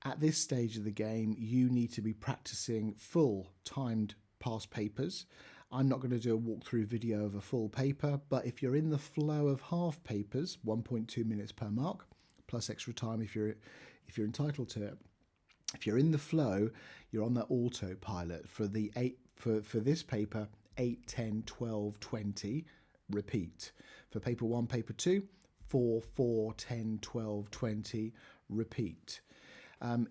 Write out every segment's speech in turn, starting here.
At this stage of the game, you need to be practicing full timed past papers. I'm not going to do a walkthrough video of a full paper, but if you're in the flow of half papers, 1.2 minutes per mark, plus extra time if you're entitled to it. If you're in the flow, you're on the autopilot for this paper, 8, 10, 12, 20, repeat. For paper 1, paper 2, 4, 4, 10, 12, 20, repeat.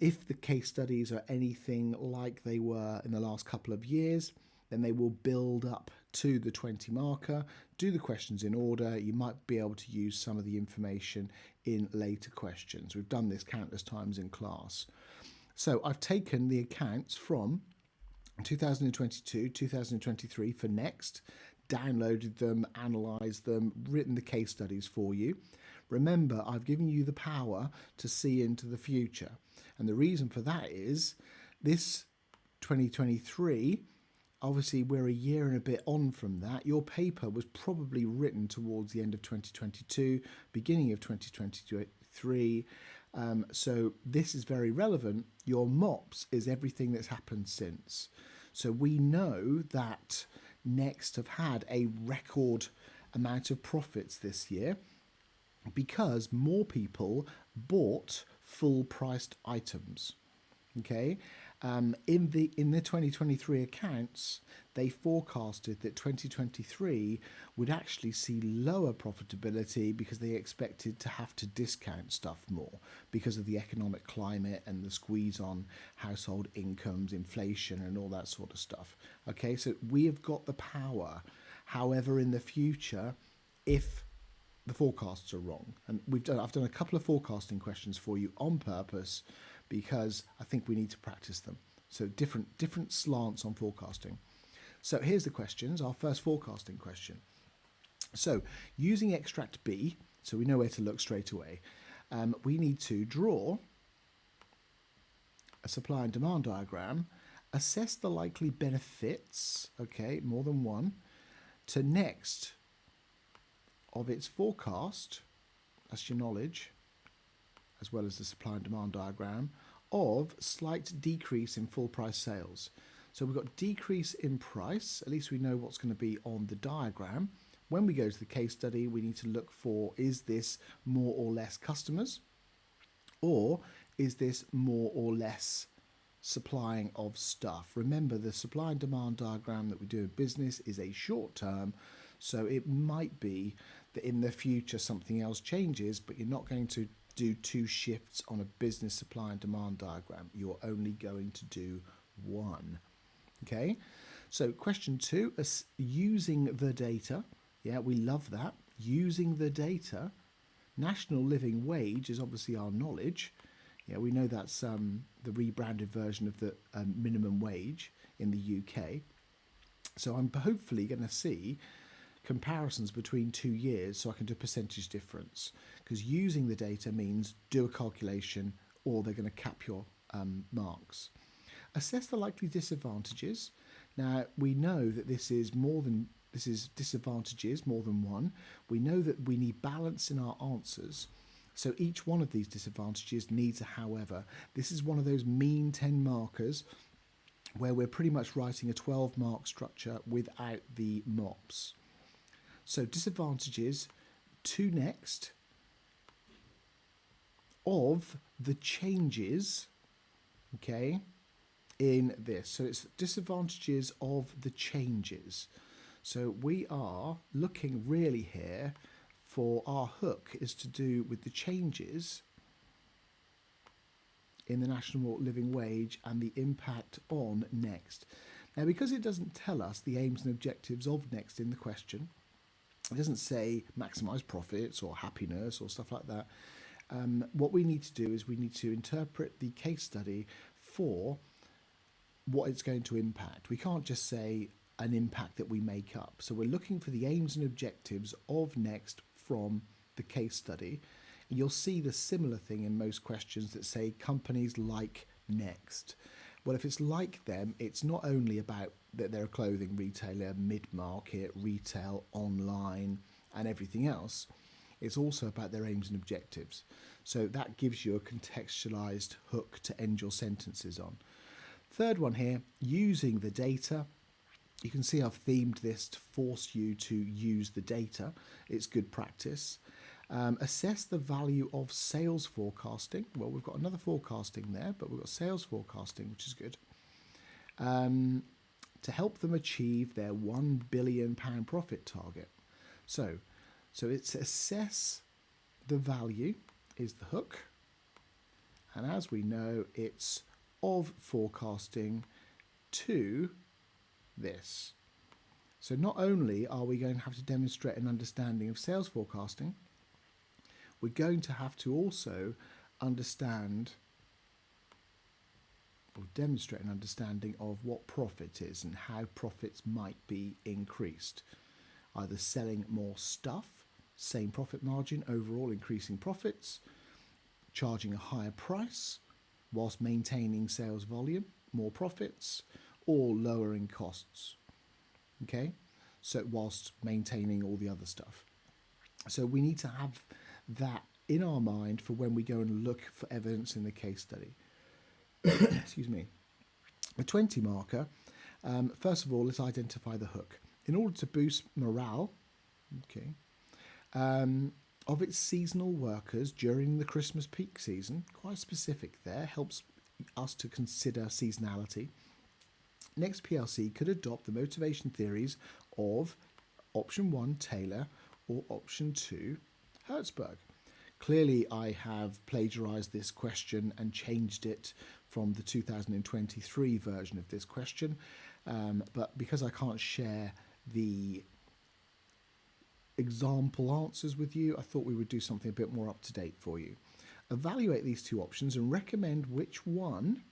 If the case studies are anything like they were in the last couple of years, then they will build up to the 20 marker, do the questions in order. You might be able to use some of the information in later questions. We've done this countless times in class. So I've taken the accounts from 2022, 2023 for Next, downloaded them, analysed them, written the case studies for you. Remember, I've given you the power to see into the future. And the reason for that is this 2023, obviously we're a year and a bit on from that. Your paper was probably written towards the end of 2022, beginning of 2023. So this is very relevant. Your MOPS is everything that's happened since. So we know that Next have had a record amount of profits this year because more people bought full priced items. Okay, in the 2023 accounts, they forecasted that 2023 would actually see lower profitability because they expected to have to discount stuff more because of the economic climate and the squeeze on household incomes, inflation, and all that sort of stuff. Okay, so we have got the power. However, in the future, if the forecasts are wrong, and I've done a couple of forecasting questions for you on purpose because I think we need to practice them. So different slants on forecasting. So here's the questions. Our first forecasting question. So using extract B, so we know where to look straight away, we need to draw a supply and demand diagram, assess the likely benefits, okay, more than one, to Next of its forecast, that's your knowledge, as well as the supply and demand diagram, of slight decrease in full price sales. So we've got decrease in price, at least we know what's going to be on the diagram. When we go to the case study, we need to look for, is this more or less customers? Or is this more or less supplying of stuff? Remember, the supply and demand diagram that we do in business is a short term, so it might be that in the future something else changes, but you're not going to do two shifts on a business supply and demand diagram. You're only going to do one. Okay, so question 2 is using the data. Yeah, we love that. Using the data. National living wage is obviously our knowledge. Yeah, we know that's the rebranded version of the minimum wage in the UK. So I'm hopefully going to see comparisons between 2 years so I can do percentage difference, because using the data means do a calculation or they're going to cap your marks. Assess the likely disadvantages. Now we know that this is disadvantages more than one. We know that we need balance in our answers. So each one of these disadvantages needs a however. This is one of those mean 10 markers where we're pretty much writing a 12 mark structure without the MOPS. So disadvantages to Next of the changes, okay, in this. So it's disadvantages of the changes. So we are looking really here for our hook is to do with the changes in the national living wage and the impact on Next. Now, because it doesn't tell us the aims and objectives of Next in the question, it doesn't say maximise profits or happiness or stuff like that. What we need to do is we need to interpret the case study for what it's going to impact. We can't just say an impact that we make up. So we're looking for the aims and objectives of Next from the case study. And you'll see the similar thing in most questions that say companies like Next. Well, if it's like them, it's not only about that they're a clothing retailer, mid-market, retail, online, and everything else. It's also about their aims and objectives. So that gives you a contextualized hook to end your sentences on. Third one here, using the data. You can see I've themed this to force you to use the data. It's good practice. Assess the value of sales forecasting. Well, we've got another forecasting there, but we've got sales forecasting, which is good. To help them achieve their £1 billion profit target. So it's assess the value is the hook. And as we know, it's of forecasting to this. So not only are we going to have to demonstrate an understanding of sales forecasting, we're going to have to also understand or demonstrate an understanding of what profit is and how profits might be increased. Either selling more stuff, same profit margin, overall increasing profits, charging a higher price whilst maintaining sales volume, more profits, or lowering costs. Okay, so whilst maintaining all the other stuff. So we need to have that in our mind for when we go and look for evidence in the case study. Excuse me. The 20 marker, first of all, let's identify the hook. In order to boost morale, okay, of its seasonal workers during the Christmas peak season, quite specific there, helps us to consider seasonality. Next PLC could adopt the motivation theories of option 1, Taylor, or option 2, Herzberg. Clearly, I have plagiarized this question and changed it from the 2023 version of this question, but because I can't share the example answers with you, I thought we would do something a bit more up to date for you. Evaluate these two options and recommend which one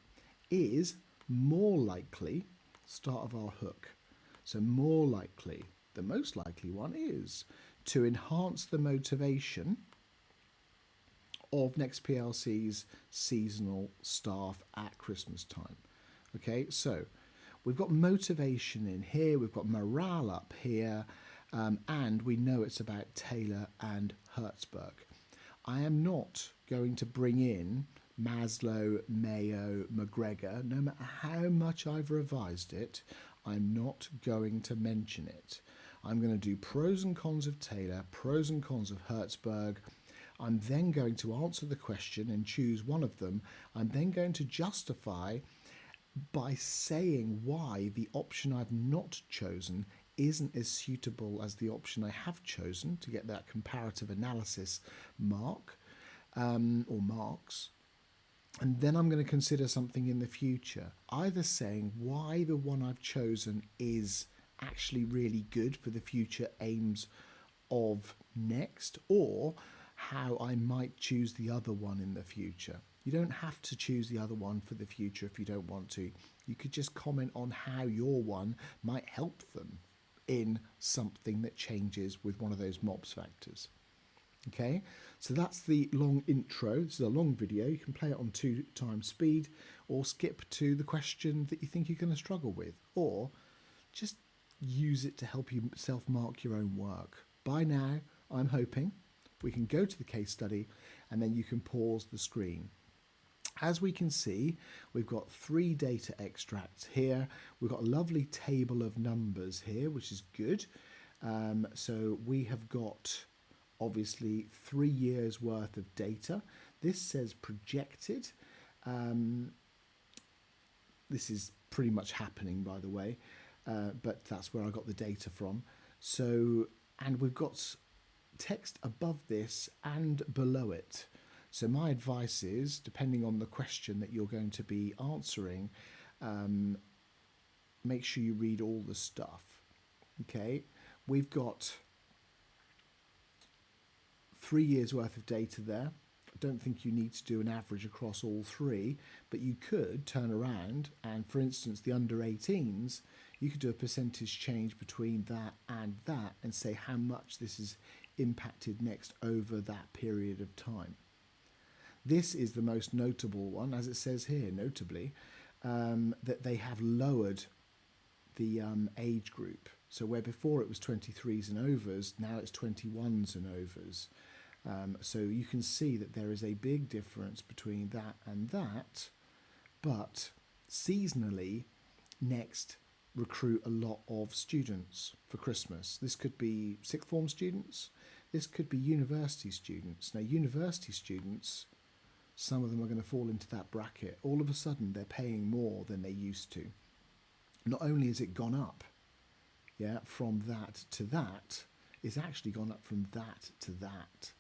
is more likely, start of our hook. So more likely, the most likely one is to enhance the motivation of Next PLC's seasonal staff at Christmas time. Okay, so we've got motivation in here, we've got morale up here, and we know it's about Taylor and Herzberg. I am not going to bring in Maslow, Mayo, McGregor. No matter how much I've revised it, I'm not going to mention it. I'm going to do pros and cons of Taylor, pros and cons of Herzberg. I'm then going to answer the question and choose one of them. I'm then going to justify by saying why the option I've not chosen isn't as suitable as the option I have chosen to get that comparative analysis mark or marks. And then I'm going to consider something in the future, either saying why the one I've chosen is actually really good for the future aims of Next, or how I might choose the other one in the future. You don't have to choose the other one for the future if you don't want to. You could just comment on how your one might help them in something that changes with one of those MOPS factors. Okay, so that's the long intro. This is a long video. You can play it on 2 times speed or skip to the question that you think you're going to struggle with, or just use it to help you self-mark your own work. By now, I'm hoping we can go to the case study and then you can pause the screen. As we can see, we've got 3 data extracts here. We've got a lovely table of numbers here, which is good. So we have got obviously 3 years worth of data. This says projected. This is pretty much happening, by the way, but that's where I got the data from. So, and we've got text above this and below it. So my advice is, depending on the question that you're going to be answering, make sure you read all the stuff. Okay, we've got 3 years worth of data there. I don't think you need to do an average across all 3, but you could turn around and, for instance, the under 18s, you could do a percentage change between that and say how much this is impacted Next over that period of time. This is the most notable one, as it says here, notably, that they have lowered the age group. So where before it was 23s and overs, now it's 21s and overs. So you can see that there is a big difference between that and that, but seasonally, Next recruit a lot of students for Christmas. This could be sixth form students, this could be university students. Now, university students, some of them are going to fall into that bracket. All of a sudden, they're paying more than they used to. Not only has it gone up, yeah, from that to that, it's actually gone up from that to that.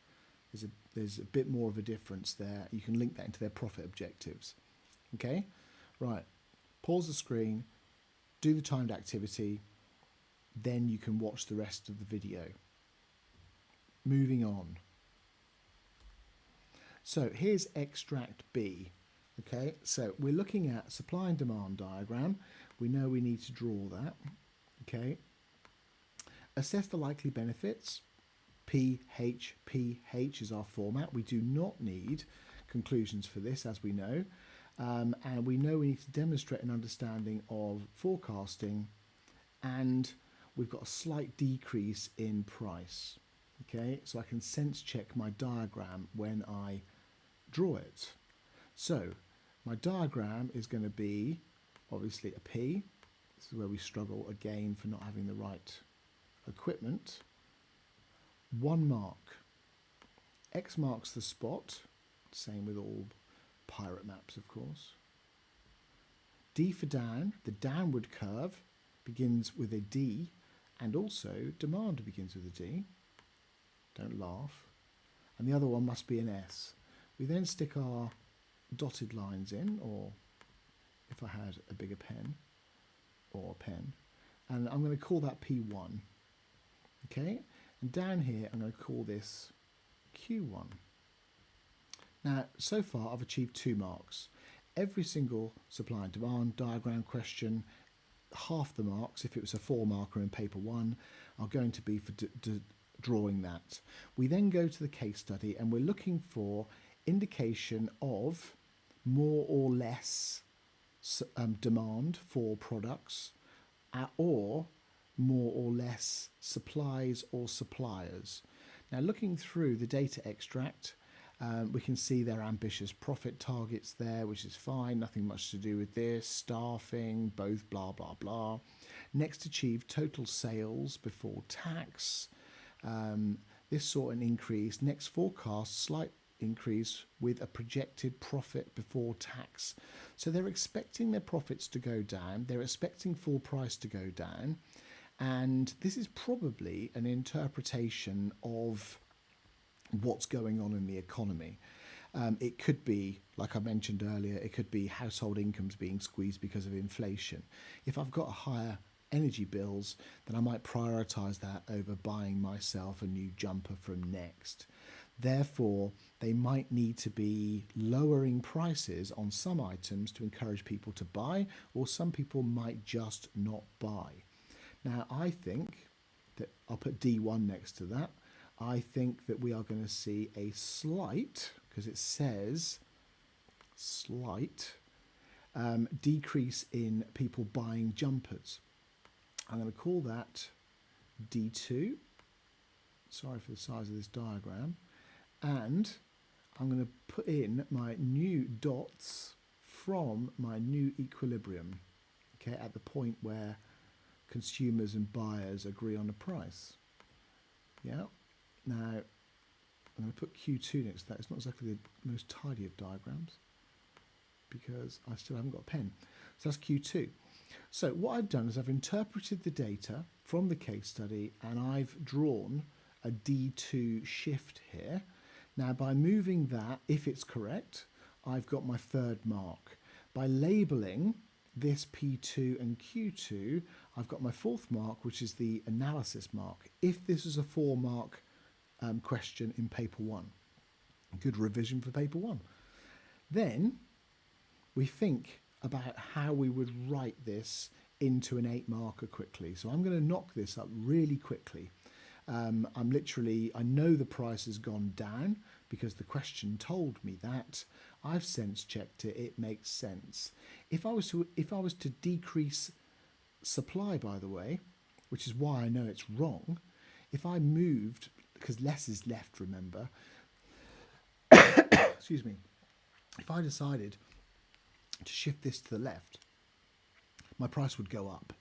There's a bit more of a difference there. You can link that into their profit objectives. Okay, right. Pause the screen, do the timed activity, then you can watch the rest of the video. Moving on. So here's extract B. Okay, so we're looking at supply and demand diagram. We know we need to draw that. Okay. Assess the likely benefits. PH is our format. We do not need conclusions for this, as we know. And we know we need to demonstrate an understanding of forecasting, and we've got a slight decrease in price. Okay, so I can sense check my diagram when I draw it. So my diagram is going to be obviously a P. This is where we struggle again for not having the right equipment. 1 mark. X marks the spot. Same with all pirate maps, of course. D for down. The downward curve begins with a D, and also demand begins with a D. Don't laugh. And the other one must be an S. We then stick our dotted lines in, or if I had a bigger pen, or a pen, and I'm going to call that P1. Okay, and down here I'm going to call this Q1. Now, so far I've achieved 2 marks. Every single supply and demand diagram question, half the marks, if it was a 4 marker in paper 1, are going to be for drawing that. We then go to the case study and we're looking for indication of more or less demand for products, or more or less supplies or suppliers. Now, looking through the data extract, we can see their ambitious profit targets there, which is fine, nothing much to do with this. Staffing, both blah, blah, blah. Next, achieve total sales before tax. This saw an increase. Next, forecast, slight increase with a projected profit before tax. So they're expecting their profits to go down. They're expecting full price to go down. And this is probably an interpretation of what's going on in the economy. It could be, like I mentioned earlier, it could be household incomes being squeezed because of inflation. If I've got higher energy bills, then I might prioritise that over buying myself a new jumper from Next. Therefore, they might need to be lowering prices on some items to encourage people to buy, or some people might just not buy. Now, I think that, I'll put D1 next to that, I think that we are going to see a slight, because it says slight, decrease in people buying jumpers. I'm going to call that D2. Sorry for the size of this diagram. And I'm going to put in my new dots from my new equilibrium, okay, at the point where consumers and buyers agree on a price. Yeah. Now, I'm going to put Q2 next to that. It's not exactly the most tidy of diagrams because I still haven't got a pen. So that's Q2. So what I've done is I've interpreted the data from the case study and I've drawn a D2 shift here. Now, by moving that, if it's correct, I've got my 3rd mark. By labelling this P2 and Q2, I've got my 4th mark, which is the analysis mark. If this is a 4 mark question in paper 1, good revision for paper 1. Then we think about how we would write this into an 8 marker quickly. So I'm going to knock this up really quickly. I know the price has gone down because the question told me that. I've sense checked it, it makes sense. If I was to decrease supply, by the way, which is why I know it's wrong, if I moved because less is left, remember. Excuse me. If I decided to shift this to the left, my price would go up.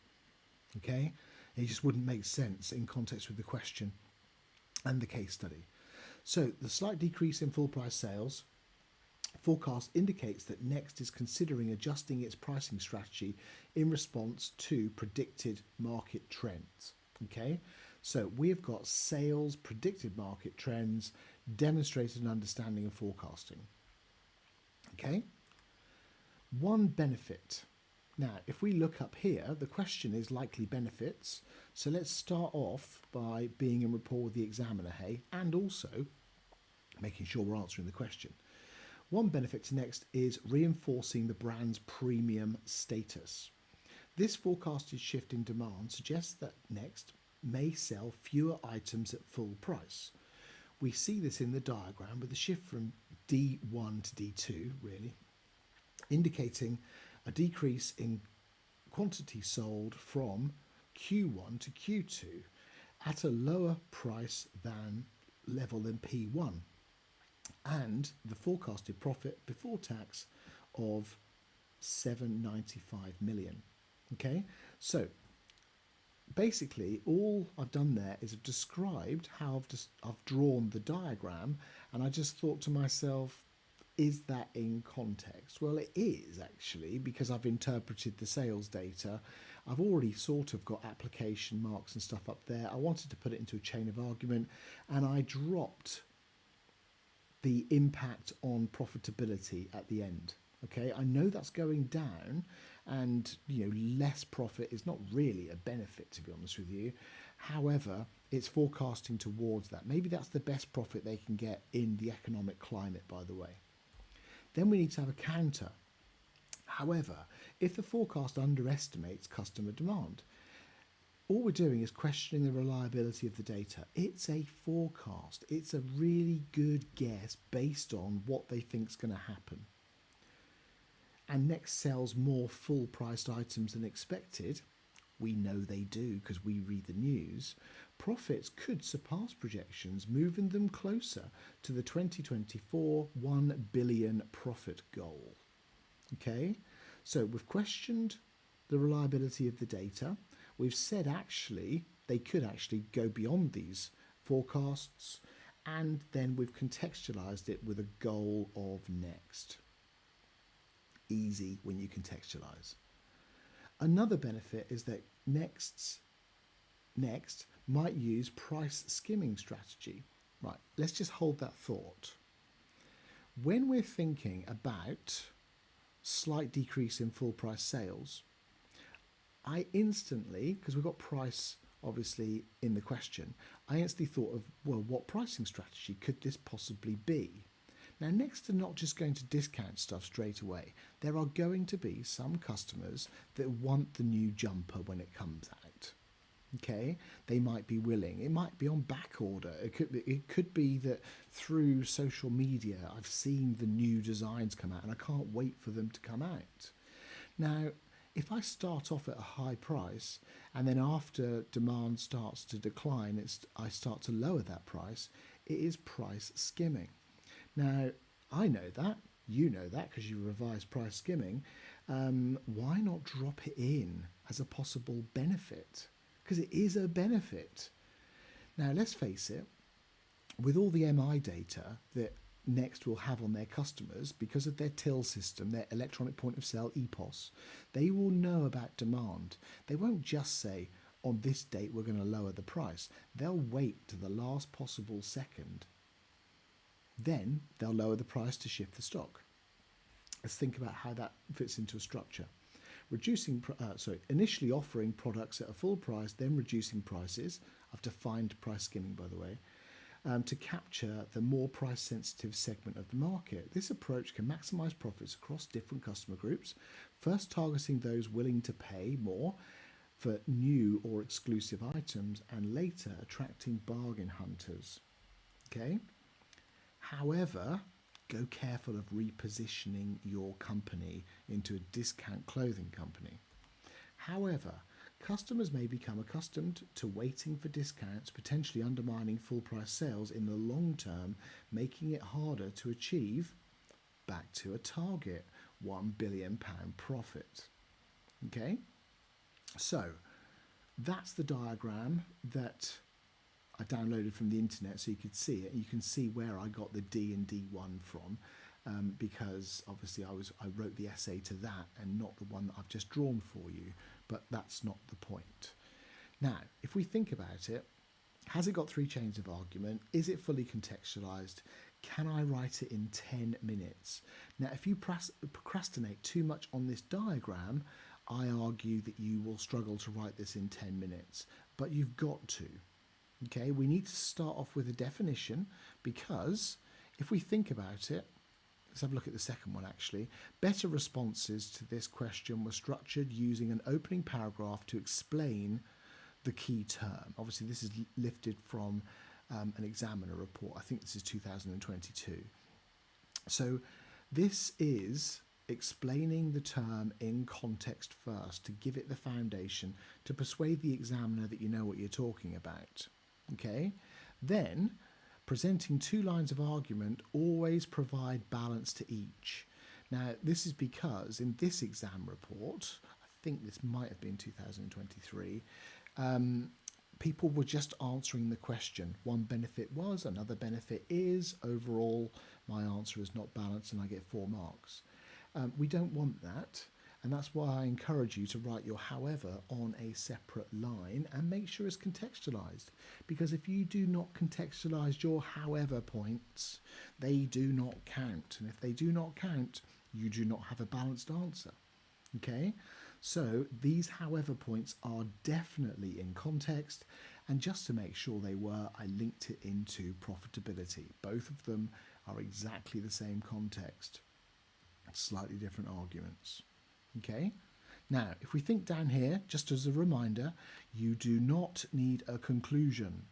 Okay? It just wouldn't make sense in context with the question and the case study. So the slight decrease in full price sales forecast indicates that Next is considering adjusting its pricing strategy in response to predicted market trends. Okay, so we've got sales, predicted market trends, demonstrated an understanding of forecasting. Okay, one benefit. Now, if we look up here, the question is likely benefits. So let's start off by being in rapport with the examiner, hey, and also making sure we're answering the question. One benefit to Next is reinforcing the brand's premium status. This forecasted shift in demand suggests that Next may sell fewer items at full price. We see this in the diagram with the shift from D1 to D2, really, indicating a decrease in quantity sold from Q1 to Q2 at a lower price level than P1, and the forecasted profit before tax of 795 million. Okay, so basically all I've done there is I've described how I've drawn the diagram, and I just thought to myself, is that in context? Well, it is actually, because I've interpreted the sales data. I've already sort of got application marks and stuff up there. I wanted to put it into a chain of argument, and I dropped the impact on profitability at the end. Okay, I know that's going down, and less profit is not really a benefit, to be honest with you. However, it's forecasting towards that. Maybe that's the best profit they can get in the economic climate, by the way. Then we need to have a counter. However, if the forecast underestimates customer demand, all we're doing is questioning the reliability of the data. It's a forecast. It's a really good guess based on what they think is going to happen. And Next sells more full-priced items than expected. We know they do because we read the news. Profits could surpass projections, moving them closer to the 2024 $1 billion profit goal. Okay, so we've questioned the reliability of the data. We've said actually they could actually go beyond these forecasts, and then we've contextualized it with a goal of Next. Easy when you contextualize. Another benefit is that Next might use price skimming strategy. Right, let's just hold that thought. When we're thinking about slight decrease in full price sales, I instantly, because we've got price obviously in the question, I instantly thought of, well, what pricing strategy could this possibly be? Now, Next are not just going to discount stuff straight away. There are going to be some customers that want the new jumper when it comes out. Okay, they might be willing. It might be on back order. It could be that through social media I've seen the new designs come out and I can't wait for them to come out. Now, if I start off at a high price and then after demand starts to decline, I start to lower that price, it is price skimming. Now, I know that, you know that because you revised price skimming. Why not drop it in as a possible benefit? Because it is a benefit. Now, let's face it, with all the MI data that Next will have on their customers, because of their till system, their electronic point of sale EPOS, they will know about demand. They won't just say, on this date, we're going to lower the price. They'll wait to the last possible second. Then they'll lower the price to shift the stock. Let's think about how that fits into a structure. Initially offering products at a full price, then reducing prices. I've defined price skimming, by the way, to capture the more price-sensitive segment of the market. This approach can maximise profits across different customer groups, first targeting those willing to pay more for new or exclusive items, and later attracting bargain hunters. Okay? However, go careful of repositioning your company into a discount clothing company. However, customers may become accustomed to waiting for discounts, potentially undermining full price sales in the long term, making it harder to achieve back to a target £1 billion profit. Okay, so that's the diagram that I downloaded from the internet so you could see it. You can see where I got the D and D1 from, because obviously I wrote the essay to that and not the one that I've just drawn for you, but that's not the point. Now, if we think about it, has it got 3 chains of argument? Is it fully contextualized? Can I write it in 10 minutes? Now, if you procrastinate too much on this diagram, I argue that you will struggle to write this in 10 minutes, but you've got to. Okay, we need to start off with a definition, because if we think about it, let's have a look at the second one actually. Better responses to this question were structured using an opening paragraph to explain the key term. Obviously, this is lifted from an examiner report. I think this is 2022. So this is explaining the term in context first to give it the foundation, to persuade the examiner that you know what you're talking about. Okay, then presenting 2 lines of argument, always provide balance to each. Now, this is because in this exam report, I think this might have been 2023, people were just answering the question. One benefit was, another benefit is, overall, my answer is not balanced and I get 4 marks. We don't want that. And that's why I encourage you to write your however on a separate line and make sure it's contextualized. Because if you do not contextualize your however points, they do not count. And if they do not count, you do not have a balanced answer. Okay? So these however points are definitely in context. And just to make sure they were, I linked it into profitability. Both of them are exactly the same context. Slightly different arguments. Okay, now if we think down here, just as a reminder, you do not need a conclusion.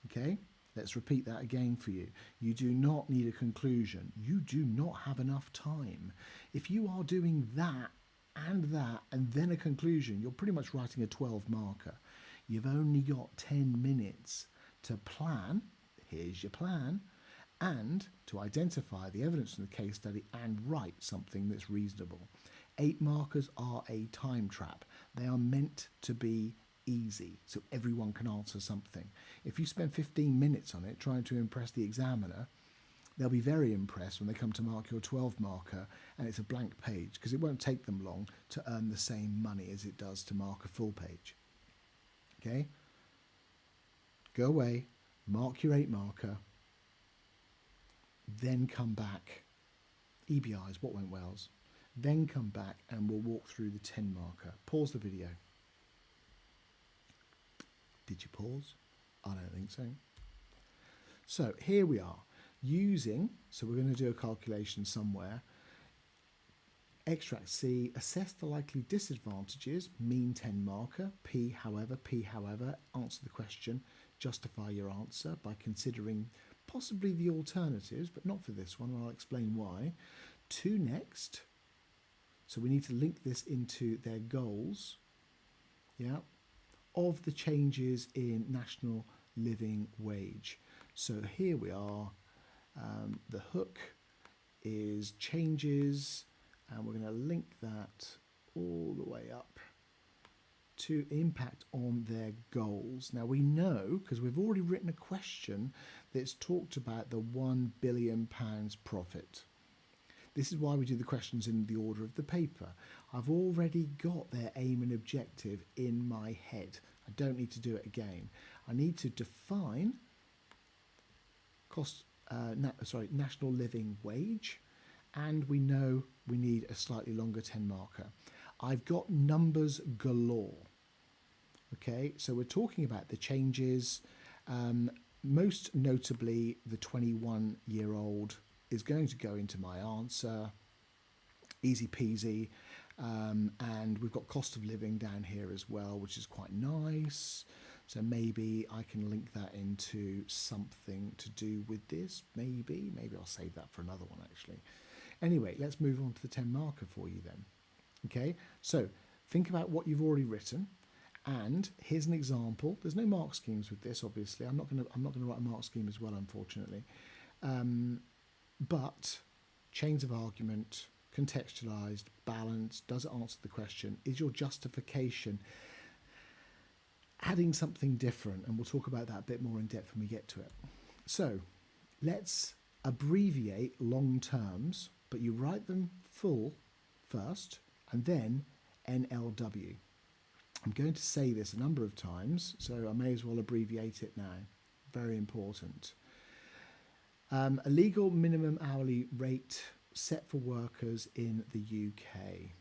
Okay, let's repeat that again for you. You do not need a conclusion. You do not have enough time. If you are doing that and then a conclusion, you're pretty much writing a 12 marker. You've only got 10 minutes to plan. Here's your plan. And to identify the evidence in the case study and write something that's reasonable. 8 markers are a time trap. They are meant to be easy, so everyone can answer something. If you spend 15 minutes on it trying to impress the examiner, they'll be very impressed when they come to mark your 12 marker and it's a blank page, because it won't take them long to earn the same money as it does to mark a full page. Okay? Go away, mark your 8 marker, then come back. EBIs, what went wells? Then come back and we'll walk through the 10 marker. Pause the video. Did you pause? I don't think so. So here we are using, so we're going to do a calculation somewhere. Extract C, assess the likely disadvantages, mean 10 marker, P however, answer the question, justify your answer by considering possibly the alternatives, but not for this one, and I'll explain why. 2 next. So we need to link this into their goals, yeah, of the changes in national living wage. So here we are. The hook is changes, and we're going to link that all the way up to impact on their goals. Now we know, because we've already written a question that's talked about the £1 billion profit. This is why we do the questions in the order of the paper. I've already got their aim and objective in my head. I don't need to do it again. I need to define national living wage, and we know we need a slightly longer 10 marker. I've got numbers galore. Okay, so we're talking about the changes. Most notably, the 21-year-old is going to go into my answer, easy peasy, and we've got cost of living down here as well, which is quite nice. So maybe I can link that into something to do with this. Maybe I'll save that for another one actually. Anyway, let's move on to the 10 marker for you then. Okay, so think about what you've already written And here's an example. There's no mark schemes with this, obviously. I'm not going to write a mark scheme as well, unfortunately. But chains of argument, contextualized, balanced, does it answer the question? Is your justification adding something different? And we'll talk about that a bit more in depth when we get to it. So let's abbreviate long terms, but you write them full first and then NLW. I'm going to say this a number of times, so I may as well abbreviate it now. Very important. A legal minimum hourly rate set for workers in the UK.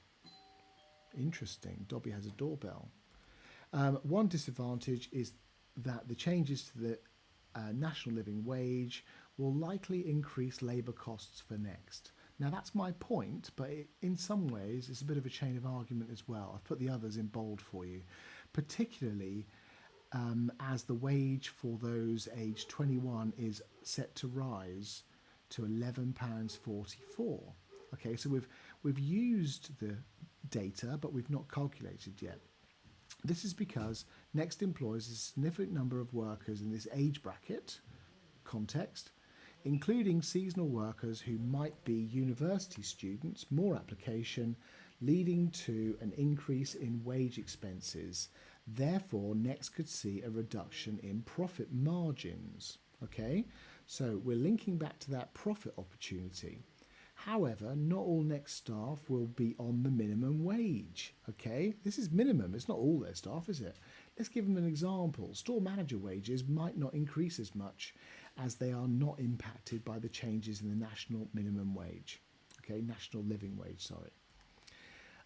Interesting. Dobby has a doorbell. One disadvantage is that the changes to the national living wage will likely increase labour costs for Next. Now that's my point, but in some ways it's a bit of a chain of argument as well. I've put the others in bold for you, particularly as the wage for those aged 21 is set to rise to £11.44. Okay, so we've used the data, but we've not calculated yet. This is because Next employs a significant number of workers in this age bracket context, including seasonal workers who might be university students, more application, leading to an increase in wage expenses. Therefore, Next could see a reduction in profit margins. Okay, so we're linking back to that profit opportunity. However, not all Next staff will be on the minimum wage. Okay, this is minimum. It's not all their staff, is it? Let's give them an example. Store manager wages might not increase as much as they are not impacted by the changes in the national minimum wage. Okay, national living wage, sorry.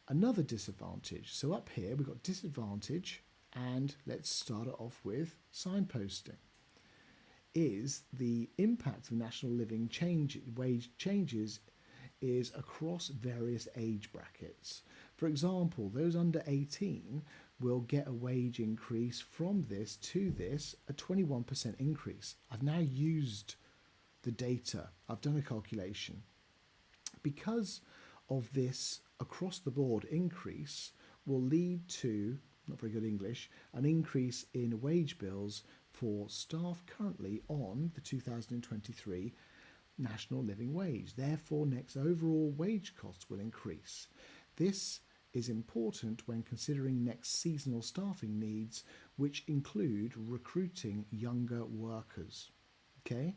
Another disadvantage. So up here we've got disadvantage, and let's start it off with signposting. Is the impact of national living wage changes is across various age brackets. For example, those under 18 will get a wage increase from this to this, a 21% increase. I've now used the data. I've done a calculation. Because of this across the board increase will lead to, not very good English, an increase in wage bills for staff currently on the 2023 national living wage. Therefore, Next overall wage costs will increase. This is important when considering Next seasonal staffing needs, which include recruiting younger workers. Okay,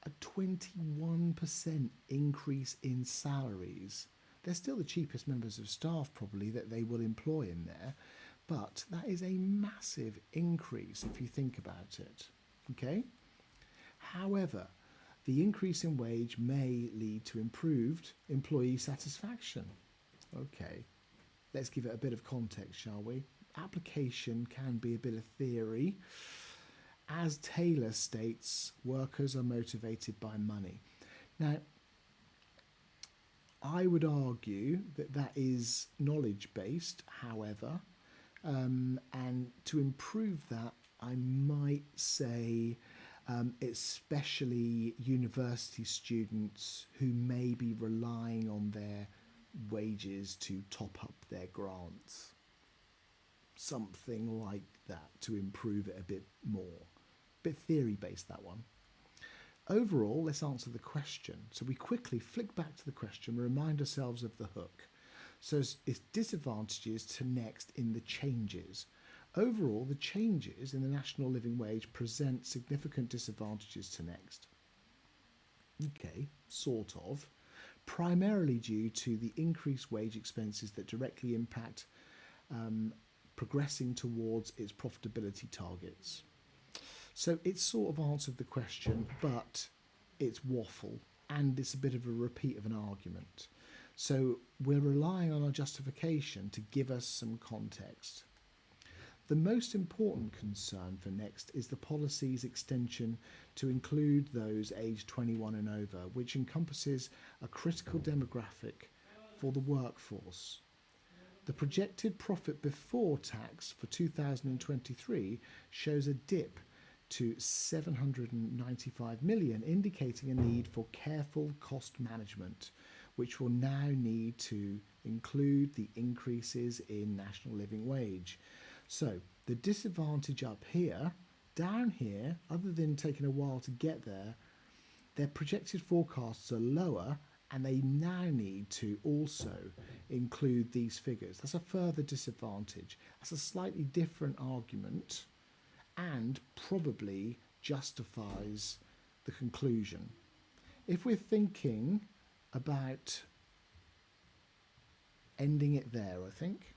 a 21% increase in salaries. They're still the cheapest members of staff probably that they will employ in there, but that is a massive increase if you think about it. Okay, however, the increase in wage may lead to improved employee satisfaction. Okay, let's give it a bit of context, shall we? Application can be a bit of theory. As Taylor states, workers are motivated by money. Now, I would argue that that is knowledge-based, however, and to improve that, I might say especially university students who may be relying on their wages to top up their grants. Something like that to improve it a bit more. A bit theory-based, that one. Overall, let's answer the question. So we quickly flick back to the question, remind ourselves of the hook. So it's disadvantages to Next in the changes. Overall, the changes in the national living wage present significant disadvantages to Next. Okay, sort of. Primarily due to the increased wage expenses that directly impact progressing towards its profitability targets. So it's sort of answered the question, but it's waffle, and it's a bit of a repeat of an argument. So we're relying on our justification to give us some context. The most important concern for Next is the policy's extension to include those aged 21 and over, which encompasses a critical demographic for the workforce. The projected profit before tax for 2023 shows a dip to 795 million, indicating a need for careful cost management, which will now need to include the increases in national living wage. So The disadvantage up here, down here, other than taking a while to get there, their projected forecasts are lower and they now need to also include these figures. That's a further disadvantage. That's a slightly different argument and probably justifies the conclusion. If we're thinking about ending it there, I think,